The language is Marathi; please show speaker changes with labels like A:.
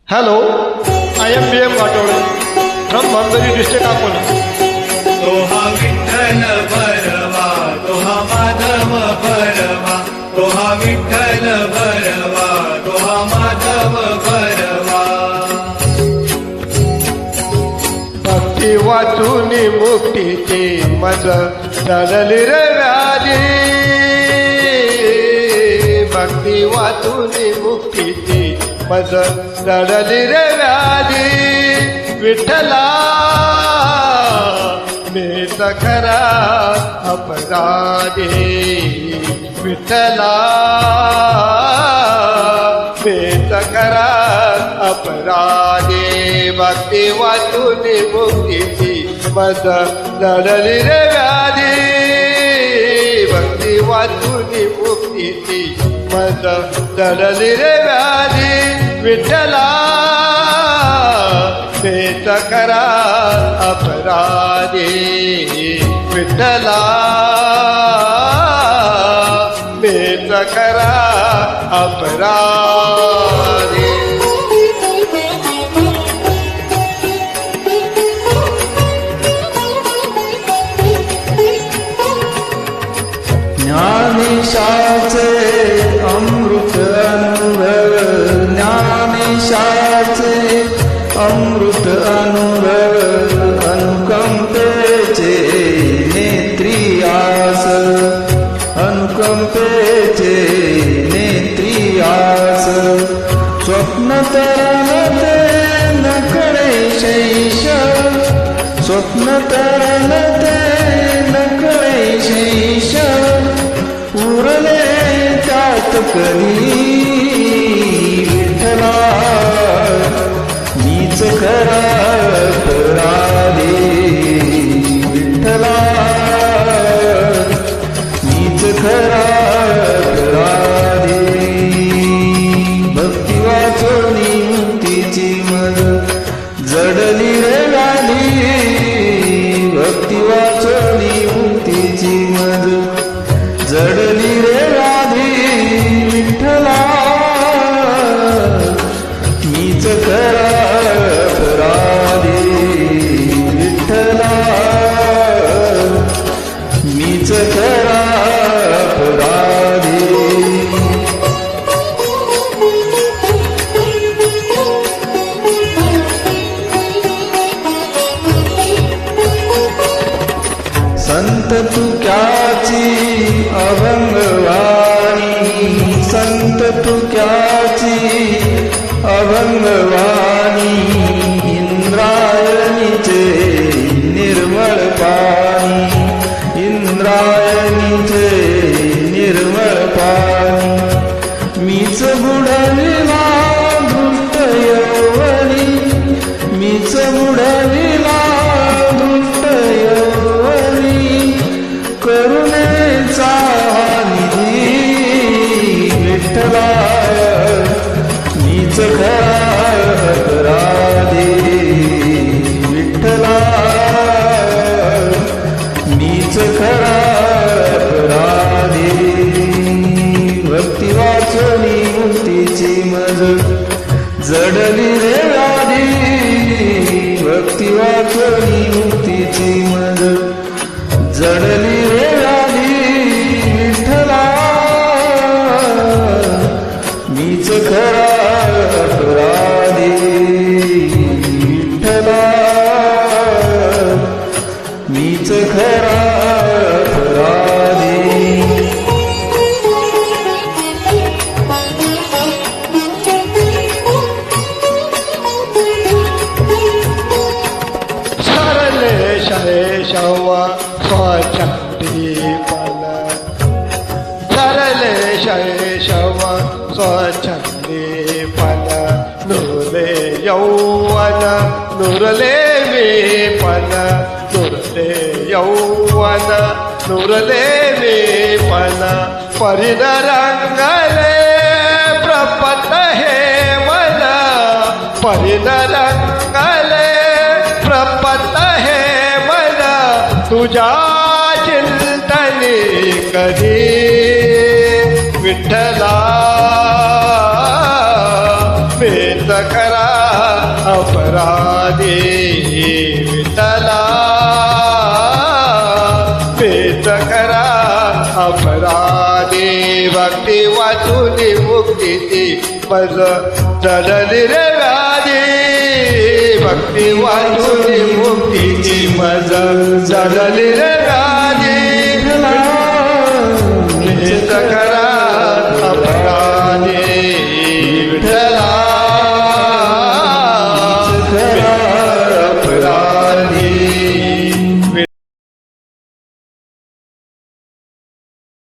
A: Hello, I am B.M. Gatode from Mamdari district Akola.
B: तो हा विठ्ठल भरवा, तो हा माधव भरवा, तो हा विठ्ठल भरवा, तो हा माधव भरवा.
A: भक्ती वाचून मुक्तीची मज चढली रे व्याधी. भक्ती वाचून मुक्तीची मज चढली रे व्याधी. विठ्ठला मी खरा अपराधी. विठ्ठला मी खरा अपराधी. भक्ती वाचून मुक्तीची मज लढली रे व्याधी. भक्ती वाचून मुक्तीची मज लढली रे व्याधी. विठ्ठला मी खरा अपराधी. विठ्ठला मी खरा अपराधी.
C: ज्ञानेशाचे अमृत अनुभव, ज्ञानेशाचे अमृत अनुभव. अनुकंपेचे नेत्री आस, अनुकंपेचे नेत्री आस. स्वप्न तरलते नकळे शैशव, स्वप्न तरलते नकळे शैशव. उरले त्यात कधी विठ्ठला मीच खरा अपराधी. विठ्ठला मीच खरा अपराधी. भक्ती वाचोनी मुक्तीची मज जडली रे व्याधी. भक्ती वाचोनी मुक्तीची मज जडली रे व्याधी. विठ्ठला मीच खरा अपराधी. विठ्ठला मीच खरा अपराधी. संत तुक्याची अभंगवाणी, संत तुक्याची अभंगवाणी. इंद्रायणीचे निर्मळ पाणी, इंद्रायणीचे निर्मळ पाणी. मीच बुडविला दृष्ट यौवनी, मीच बुडविला दृष्ट यौवनी. करुणेचा निधी विठ्ठला मीच खरा अपराधी. विठ्ठला मीच खरा अपराधी. भक्ती वाचोनी मुक्तीची मज जडली रे व्याधी. भक्ती वाचोनी मुक्तीची मज जडली रे व्याधी. विठ्ठला मीच खरा अपराधी. विठ्ठला मीच खरा अपराधी.
A: सरले शैशव स्वच्छंदीपन. सरले शैशव स्वच्छंदीपन. नुरले यौवन नुरले वेपन. नुरले यौवन नुरले वेपन. परिण रंगले प्रपत हे मन. परिण रंगले प्रपत हे मन. तुझ्या चिंतनी कधी विठ्ठला. मीच खरा अपराधी विठ्ठला मीच खरा अपराधी भक्ती वाचून मुक्तीची मज चढली रे व्याधी भक्ती वाचून मुक्तीची मज चढली रे